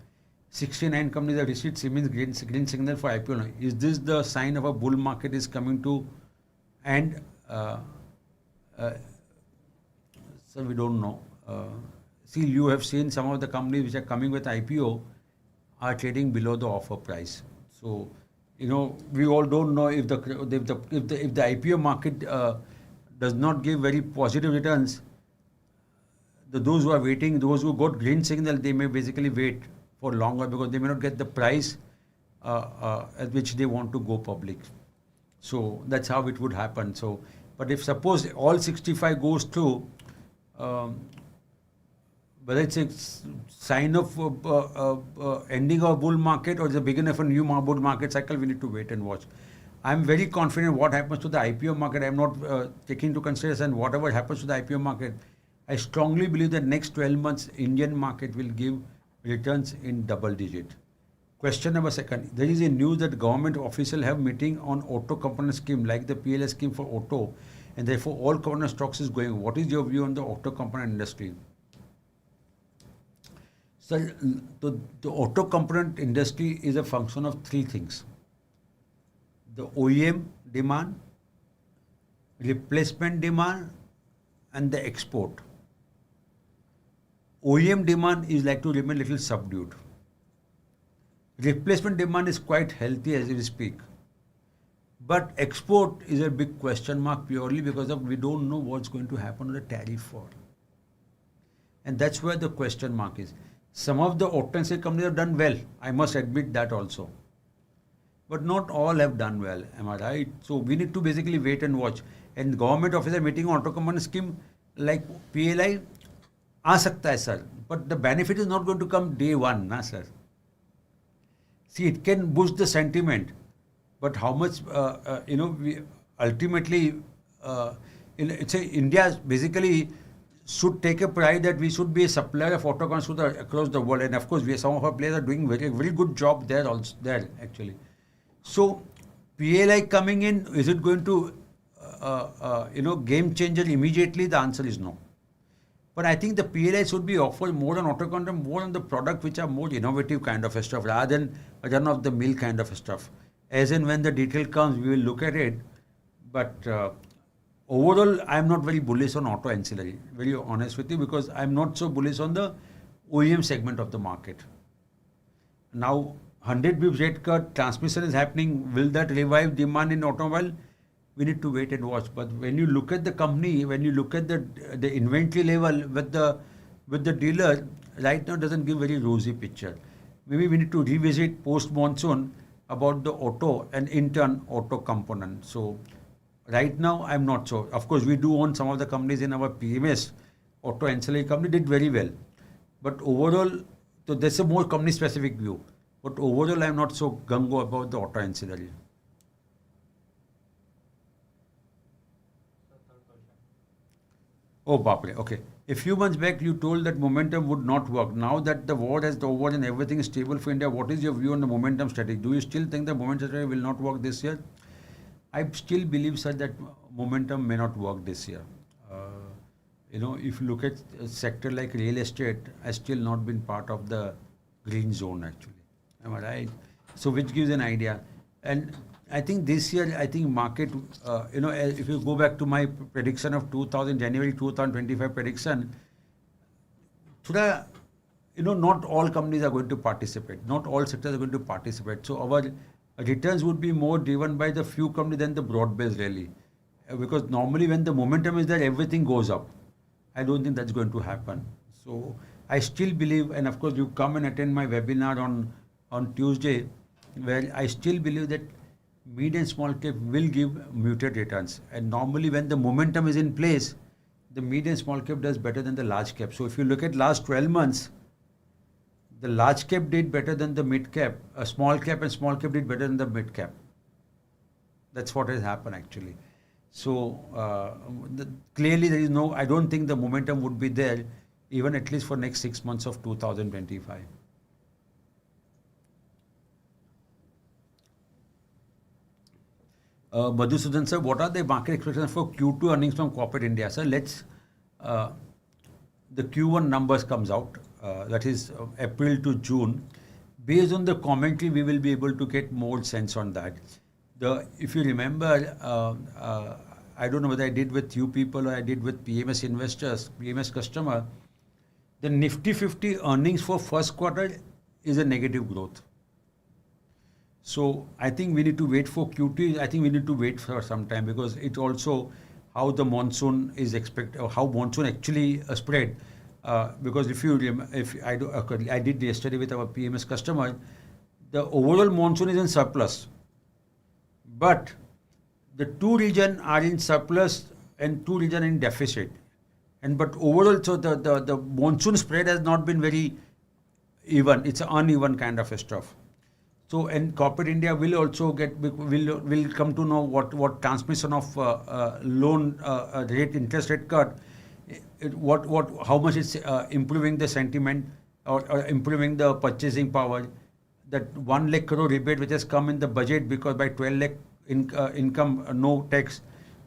69 companies have received Siemens green signal for IPO. Is this the sign of a bull market is coming to end? Sir, we don't know. See, you have seen some of the companies which are coming with IPO are trading below the offer price. So, we all don't know if the IPO market does not give very positive returns. Those who are waiting, those who got green signal, they may basically wait for longer because they may not get the price at which they want to go public. So that's how it would happen. So, but if suppose all 65 goes through, whether it's a sign of ending of a bull market or the beginning of a new bull market cycle, we need to wait and watch. I'm very confident what happens to the IPO market. I'm not taking into consideration whatever happens to the IPO market. I strongly believe that next 12 months Indian market will give returns in double digit. Question number second, there is a news that government officials have meeting on auto component scheme like the PLS scheme for auto, and therefore all component stocks is going. What is your view on the auto component industry? So the auto component industry is a function of three things: the OEM demand, replacement demand, and the export. OEM demand is like to remain little subdued. Replacement demand is quite healthy as we speak. But export is a big question mark purely because of we don't know what's going to happen on the tariff war. And that's where the question mark is. Some of the auto companies have done well. I must admit that also. But not all have done well. Am I right? So we need to basically wait and watch. And government officer meeting on auto component scheme like PLI, आ सकता है sir. But the benefit is not going to come day one, na sir. See, it can boost the sentiment, but how much, we ultimately, it's India basically should take a pride that we should be a supplier of auto components across the world, and of course, some of our players are doing very good job there also actually. So, PLI coming in, is it going to, game changer immediately? The answer is no. But I think the PLI should be offered more on auto content, more on the product which are more innovative kind of stuff rather than run-of-the-mill kind of stuff. As and when the detail comes, we will look at it. But overall, I am not very bullish on auto ancillary, very honest with you, because I am not so bullish on the OEM segment of the market. Now, 100 bips rate cut, transmission is happening. Will that revive demand in automobile? We need to wait and watch. But when you look at the company, when you look at the inventory level with the dealer, right now doesn't give very rosy picture. Maybe we need to revisit post monsoon about the auto and in turn auto component. So right now I'm not sure. Of course, we do own some of the companies in our PMS. Auto ancillary company did very well. But overall, so that's a more company specific view. But overall, I'm not so gung-ho about the auto ancillary. Oh, Bapre. Okay. A few months back, you told that momentum would not work. Now that the war has over and everything is stable for India, what is your view on the momentum strategy? Do you still think the momentum strategy will not work this year? I still believe, sir, that momentum may not work this year. If you look at a sector like real estate, has still not been part of the green zone, actually. Am I right? So, which gives an idea. And I think this year, market, if you go back to my prediction of January 2025 prediction, not all companies are going to participate. Not all sectors are going to participate. So our returns would be more driven by the few companies than the broad-based rally. Because normally when the momentum is there, everything goes up. I don't think that's going to happen. So I still believe, and of course you come and attend my webinar on Tuesday, where I still believe that mid and small cap will give muted returns. And normally when the momentum is in place, the mid and small cap does better than the large cap. So if you look at last 12 months, the large cap did better than the mid cap. A small cap and small cap did better than the mid cap. That's what has happened actually. So clearly there is no, I don't think the momentum would be there even at least for next 6 months of 2025. Madhusudan sir, what are the market expectations for Q2 earnings from corporate India? Sir, the Q1 numbers comes out, that is April to June. Based on the commentary, we will be able to get more sense on that. If you remember, I don't know whether I did with you people or I did with PMS investors, PMS customer, the Nifty 50 earnings for first quarter is a negative growth. So I think we need to wait for Q2. I think we need to wait for some time because it also how the monsoon is expected, or how monsoon actually spread. Because I did yesterday with our PMS customer, the overall monsoon is in surplus, but the two regions are in surplus and two regions in deficit. But overall, so the monsoon spread has not been very even. It's an uneven kind of stuff. So, and corporate India will also will come to know what transmission of loan rate, interest rate cut. how much it's improving the sentiment or improving the purchasing power. That 1 lakh crore rebate which has come in the budget because by 12 lakh income, no tax.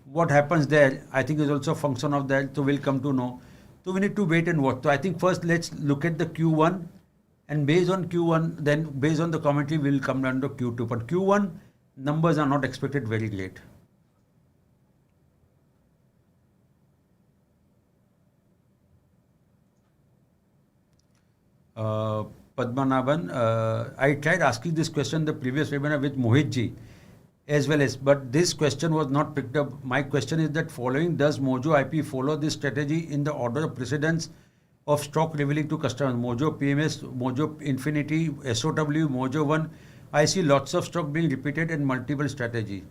What happens there, I think is also a function of that, so we'll come to know. So we need to wait and watch. So I think first let's look at the Q1, and based on Q1, then based on the commentary, we'll come down to Q2. But Q1 numbers are not expected very great. Padmanabhan, I tried asking this question the previous webinar with Mohit ji as well as, but this question was not picked up. My question is that following, does Mojo IP follow this strategy in the order of precedence of stock revealing to customers? Mojo PMS, Mojo Infinity, SOW, Mojo One. I see lots of stock being repeated in multiple strategy.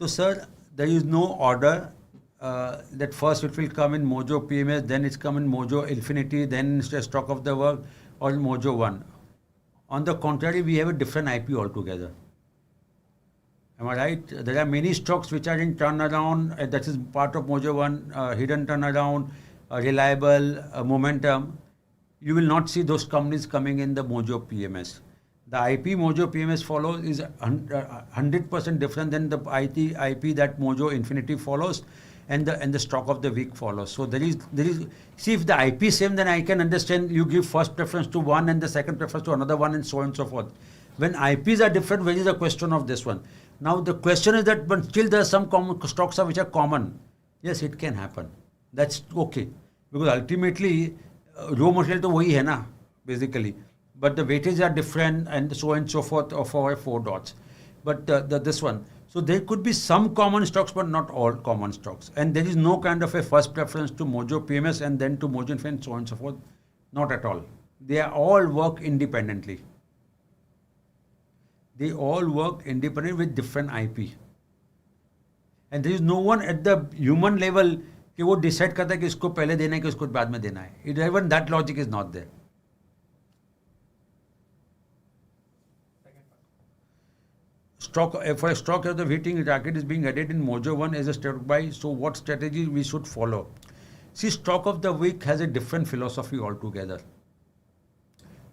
So sir, there is no order that first it will come in Mojo PMS, then it's come in Mojo Infinity, then it's a stock of the work or Mojo One. On the contrary, we have a different IP altogether. Am I right? There are many stocks which are in turnaround, that is part of Mojo One, hidden turnaround, reliable, momentum. You will not see those companies coming in the Mojo PMS. The IP Mojo PMS follows is 100% different than the IP that Mojo Infinity follows, and the stock of the week follows. So there is see, if the IP same, then I can understand you give first preference to one and the second preference to another one and so on and so forth. When IPs are different, where is the question of this one? Now the question is that, but still there are some stocks which are common. Yes, it can happen. That's okay, because ultimately raw material to wahi hai na, basically. But the weightage are different and so on and so forth of our 4 dots. But this one. So there could be some common stocks, but not all common stocks. And there is no kind of a first preference to Mojo PMS and then to Mojo Infinity and so on and so forth. Not at all. They all work independently. They all work independently with different IP. And there is no one at the human level कि वो decide करता है कि इसको पहले देना है कि इसको बाद में देना है. Even that logic is not there. Stock, for a stock of the hitting target is being added in Mojo One as a stock buy. So what strategy we should follow? See, stock of the week has a different philosophy altogether.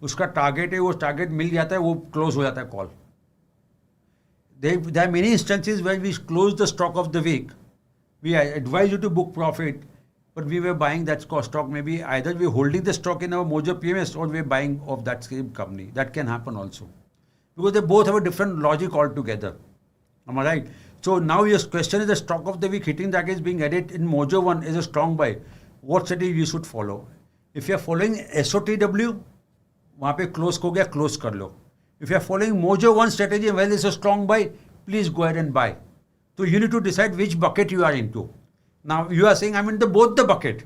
उसका target है, वो target मिल जाता है, वो close हो जाता है call. There are many instances where we close the stock of the week. We advise you to book profit, but we were buying that stock. Maybe either we're holding the stock in our Mojo PMS or we're buying of that same company. That can happen also. Because they both have a different logic altogether. Am I right? So now your question is the stock of the week hitting target is being added in Mojo One is a strong buy. What strategy you should follow? If you are following SOTW, वहाँ पे close हो गया, close कर लो. If you are following Mojo One strategy, well, it's a strong buy, please go ahead and buy. So you need to decide which bucket you are into. Now you are saying I'm in both the bucket.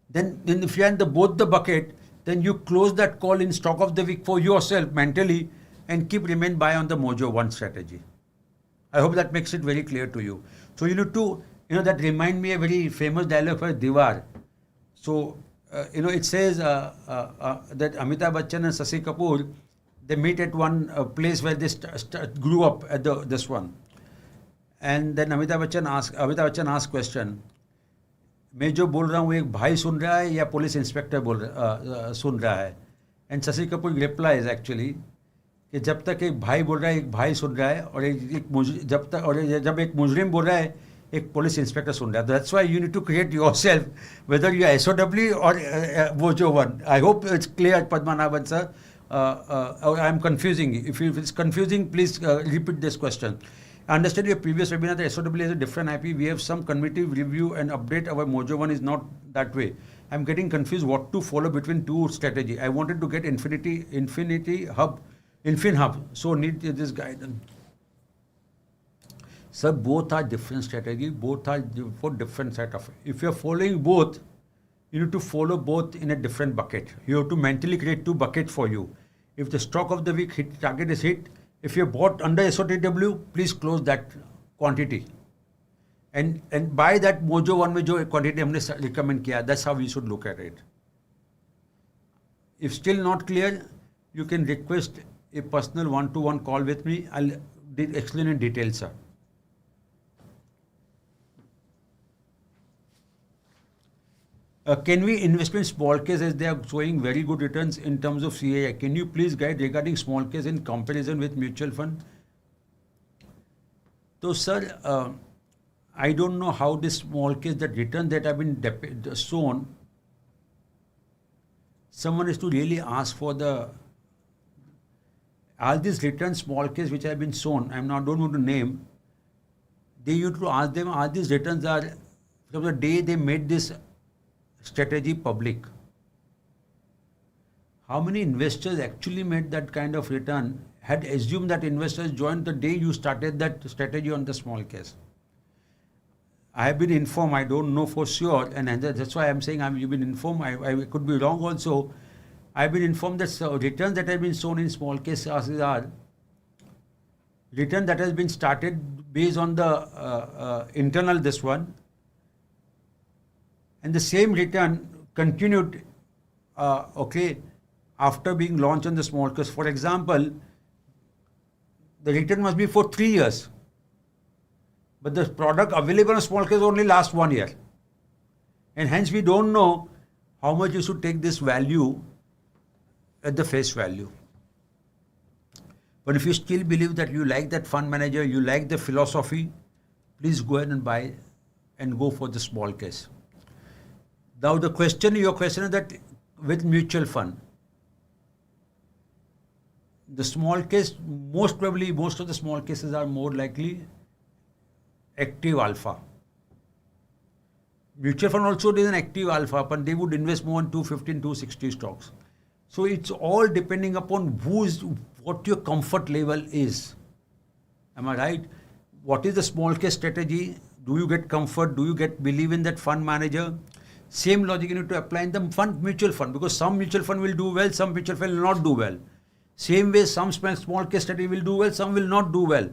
Then if you are in both the bucket, then you close that call in stock of the week for yourself mentally and remain buy on the Mojo One strategy. I hope that makes it very clear to you. So you need to, that remind me a very famous dialogue by Diwar. So, it says that Amitabh Bachchan and Sasi Kapoor, they meet at one place where they grew up at this one. And then Amitabh Bachchan asked question, मैं जो बोल रहा हूँ एक भाई सुन रहा है या पुलिस इंस्पेक्टर सुन रहा है. And Shashi Kapoor replies actually कि जब तक एक भाई बोल रहा है एक भाई सुन रहा है और जब एक मुजरिम बोल रहा है एक पुलिस इंस्पेक्टर सुन रहा है. That's why you need to create yourself whether you are SOW और Mojo One. I hope it's clear Padmanabhan sir. I am confusing. If it's confusing please repeat this question. I understand your previous webinar that SOW is a different IP. We have some community review and update. Our Mojo One is not that way. I'm getting confused what to follow between two strategy. I wanted to get Infinity Hub. So need this guidance. Sir, both are different strategy. Both are for different set of. If you're following both, you need to follow both in a different bucket. You have to mentally create two buckets for you. If the stock of the week target is hit, if you bought under SOTW, please close that quantity. And buy that Mojo One में जो quantity हमने recommend किया. That's how we should look at it. If still not clear, you can request a personal one-to-one call with me. I'll explain in detail, sir. Can we invest in small case as they are showing very good returns in terms of CAI? Can you please guide regarding small case in comparison with mutual fund? So, sir, I don't know how this small case, that return that have been shown, someone is to really ask for all these return small case which have been shown, don't want to name, they used to ask them, all these returns are from the day they made this strategy public. How many investors actually made that kind of return, had assumed that investors joined the day you started that strategy on the small case? I have been informed, I don't know for sure, and that's why I'm saying you've been informed, I could be wrong also. I've been informed that returns that have been shown in small case are return that has been started based on the internal this one, and the same return continued after being launched on the small case. For example, the return must be for 3 years, but the product available on small case only lasts 1 year, and hence we don't know how much you should take this value at the face value. But if you still believe that you like that fund manager, you like the philosophy, please go ahead and buy and go for the small case. Now your question is that with mutual fund, the small case, most probably most of the small cases are more likely active alpha. Mutual fund also is an active alpha, but they would invest more in 250, 260 stocks. So it's all depending upon what your comfort level is. Am I right? What is the small case strategy? Do you get comfort? Do you believe in that fund manager? Same logic you need to apply in the mutual fund, because some mutual fund will do well, some mutual fund will not do well. Same way, some small case strategy will do well, some will not do well.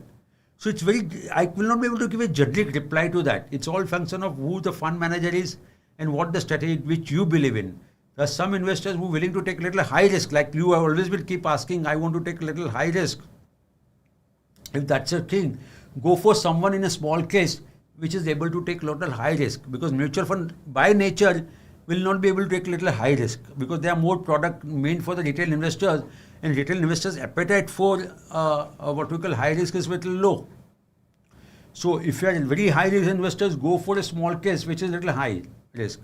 So it's I will not be able to give a generic reply to that. It's all function of who the fund manager is and what the strategy which you believe in. There are some investors who are willing to take a little high risk, like you always will keep asking, I want to take a little high risk. If that's a thing, go for someone in a small case which is able to take a little high risk, because mutual fund by nature will not be able to take a little high risk, because they are more product meant for the retail investors, and retail investors' appetite for what we call high risk is little low. So if you are very high risk investors, go for a small case which is a little high risk.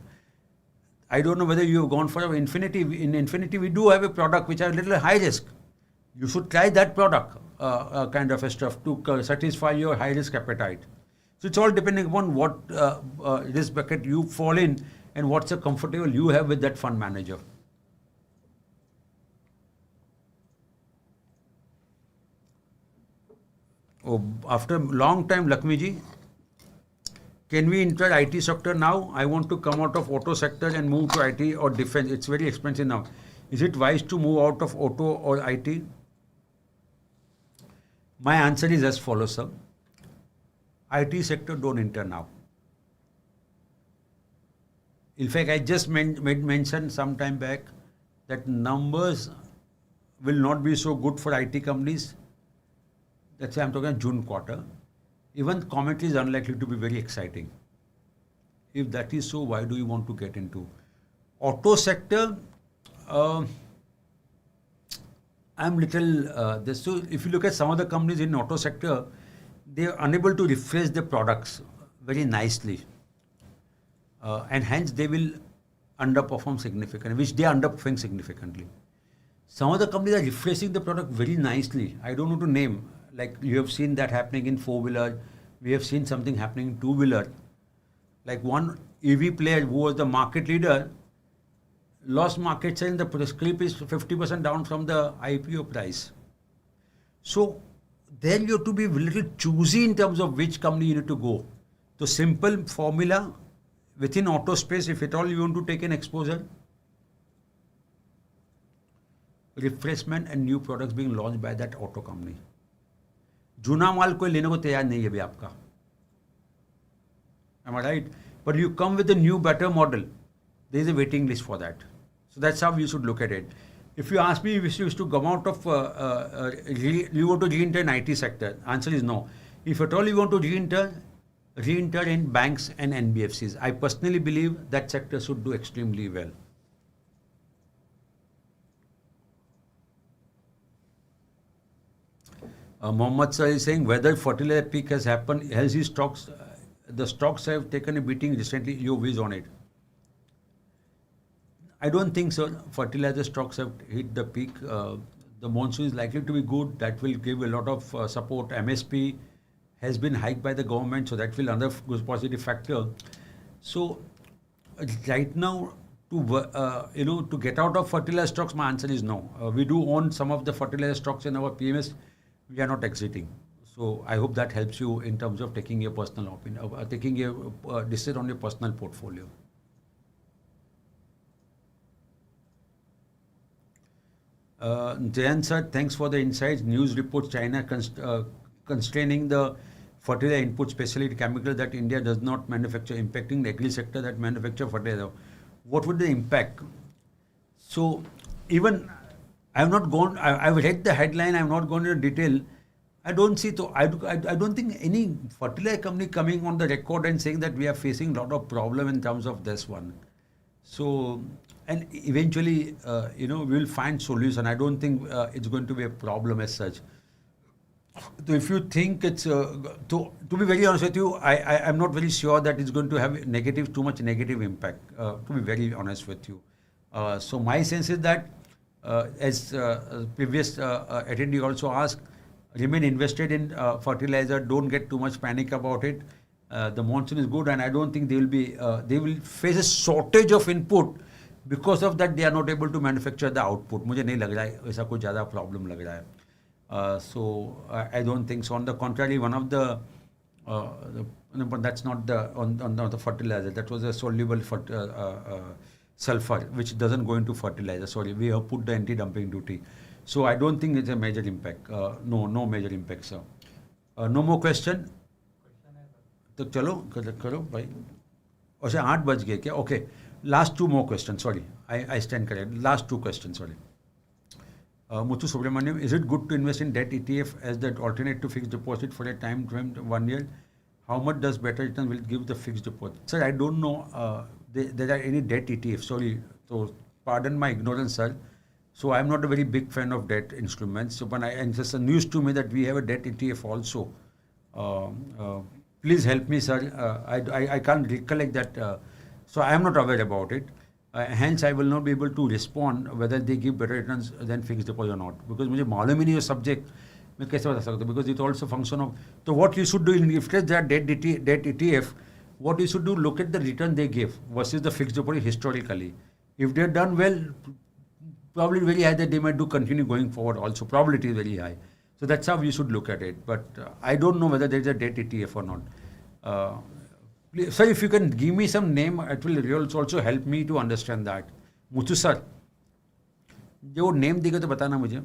I don't know whether you have gone for Infinity. In Infinity, we do have a product which is a little high risk. You should try that product kind of stuff to satisfy your high risk appetite. So it's all depending upon what risk bucket you fall in and what's the comfortable you have with that fund manager. Oh, after a long time, Lakshmi ji, can we enter IT sector now? I want to come out of auto sector and move to IT or defense. It's very expensive now. Is it wise to move out of auto or IT? My answer is as follows, sir. IT sector don't enter now. In fact, I just made mention some time back that numbers will not be so good for IT companies. That's why I'm talking June quarter. Even commentary is unlikely to be very exciting. If that is so, why do you want to get into auto sector? I'm little so if you look at some of the companies in auto sector, they are unable to refresh their products very nicely, and hence they will underperform significantly, which they are underperforming significantly. Some of the companies are refreshing the product very nicely. I don't know to name. Like you have seen that happening in 4-wheeler. We have seen something happening in 2-wheeler. Like one EV player who was the market leader lost market share, and the clip is 50% down from the IPO price. So there you have to be a little choosy in terms of which company you need to go. The simple formula within auto space, if at all you want to take an exposure, refreshment and new products being launched by that auto company. जूना माल कोई लेने को तैयार नहीं है अभी आपका. Am I right? But you come with a new, better model. There is a waiting list for that. So that's how you should look at it. If you ask me if you used to come out of, you want to re-enter in IT sector, answer is no. If at all you want to re-enter, re-enter in banks and NBFCs. I personally believe that sector should do extremely well. Mohammed Sir is saying whether fertilizer peak has happened, has his stocks, the stocks have taken a beating recently. Your views on it? I don't think so. Fertilizer stocks have hit the peak. The monsoon is likely to be good. That will give a lot of support. MSP has been hiked by the government, so that will another positive factor. So right now, to get out of fertilizer stocks, my answer is no. We do own some of the fertilizer stocks in our PMS. We are not exiting. So I hope that helps you in terms of taking your personal opinion, taking a decision on your personal portfolio. Jayan sir, thanks for the insights. News reports China constraining the fertilizer input, especially chemical that India does not manufacture, impacting the agri sector that manufacture fertilizer. What would the impact? So even I have not gone. I've read the headline. I have not gone into detail. I don't see. So I don't think any fertilizer company coming on the record and saying that we are facing a lot of problem in terms of this one. So and eventually, we will find solution. I don't think it's going to be a problem as such. So if you think it's to be very honest with you, I'm not very sure that it's going to have too much negative impact. To be very honest with you, so my sense is that. As previous attendee also asked, remain invested in fertilizer. Don't get too much panic about it. The monsoon is good, and I don't think they will face a shortage of input. Because of that, they are not able to manufacture the output. मुझे नहीं लग रहा है ऐसा कोई ज़्यादा problem लग रहा है. So I don't think so. On the contrary, one of but that's not on the fertilizer. That was a soluble sulfur, which doesn't go into fertilizer. Sorry, we have put the anti-dumping duty. So I don't think it's a major impact. No major impact, sir. No more question? तो चलो करो भाई. अच्छा 8 बज गए क्या? Okay. Last 2 more questions. Sorry, I stand corrected. Last 2 questions. Sorry. Muthu Subramaniam, is it good to invest in debt ETF as the alternate to fixed deposit for a time frame 1 year? How much does better return will give the fixed deposit? Sir, I don't know. There are any debt ETFs. Sorry, so pardon my ignorance, sir. So I'm not a very big fan of debt instruments. So, and it's just news to me that we have a debt ETF also. Please help me, sir. I can't recollect that. So I am not aware about it. Hence, I will not be able to respond whether they give better returns than fixed deposit or not. Because मुझे मालूम ही नहीं है subject. मैं कैसे बता सकता हूँ? Because it also function of. So what you should do if there are debt ETF, what you should do, look at the return they give versus the fixed deposit historically. If they have done well, probably very high that they might do continue going forward also. Probability is very high. So that's how you should look at it. But I don't know whether there is a debt ETF or not. Sir, if you can give me some name, it will also help me to understand that. Muthu sir, जो name देगा तो बताना मुझे.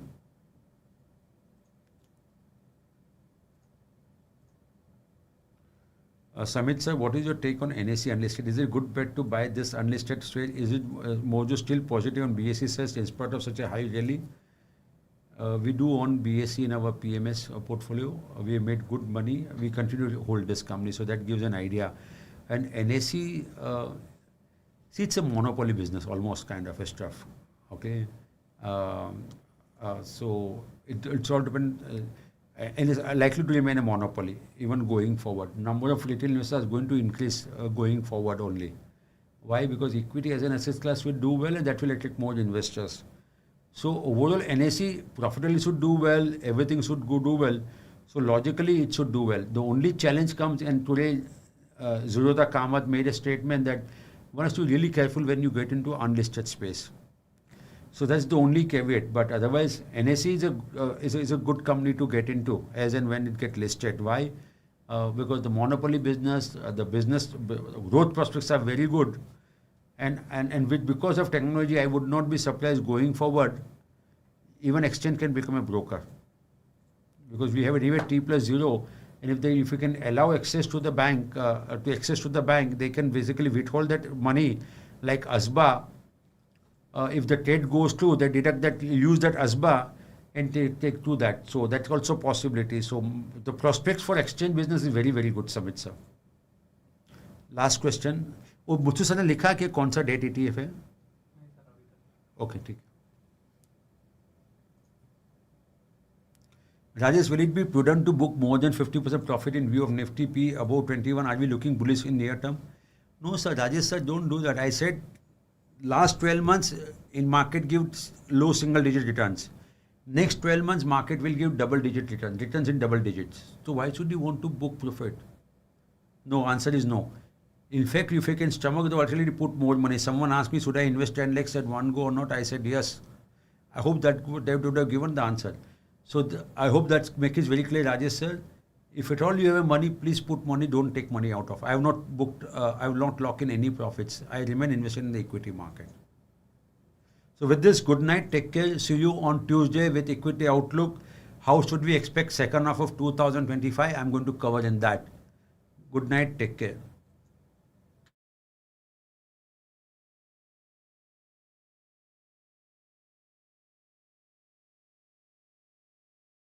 Samit sir, what is your take on NSE unlisted? Is it a good bet to buy this unlisted share? Is it Mojo still positive on BSE shares in spite of such a high rally? We do own BSE in our PMS portfolio. We have made good money. We continue to hold this company, so that gives an idea. And NSE, see, it's a monopoly business, almost kind of a stuff. Okay, so it's all depend. And is likely to remain a monopoly even going forward. Number of retail investors is going to increase going forward only. Why? Because equity as an asset class will do well, and that will attract more investors. So overall, NSE profitability should do well. Everything should do well. So logically, it should do well. The only challenge comes, and today, Zurota Kamath made a statement that one has to be really careful when you get into unlisted space. So that's the only caveat. But otherwise, NSE is a good company to get into as and when it gets listed. Why? Because the monopoly business, the business growth prospects are very good. And because of technology, I would not be surprised going forward, even exchange can become a broker. Because we have a rebate T+0, and if you can allow access to the bank, they can basically withhold that money like ASBA. If the trade goes through, they deduct that, use that ASBA and take to that. So that's also a possibility. So the prospects for exchange business is very, very good, Samit sir. Last question, वो मुझसे sir ने लिखा कि कौन सा date ETF है? Okay ठीक. Rajesh, will it be prudent to book more than 50% profit in view of Nifty P above 21? Are we looking bullish in near term? No, sir. Rajesh, sir, don't do that. I said last 12 months in market gives low single digit returns. Next 12 months market will give double digit returns in double digits. So why should you want to book profit? No, answer is no. In fact, if you can stomach the volatility, put more money. Someone asked me, should I invest 10 lakhs at one go or not? I said yes. I hope that they would have given the answer. So I hope that make it very clear, Rajesh sir. If at all you have money, please put money. Don't take money out of. I have not booked. I will not lock in any profits. I remain invested in the equity market. So with this, good night. Take care. See you on Tuesday with equity outlook. How should we expect second half of 2025? I'm going to cover in that. Good night. Take care.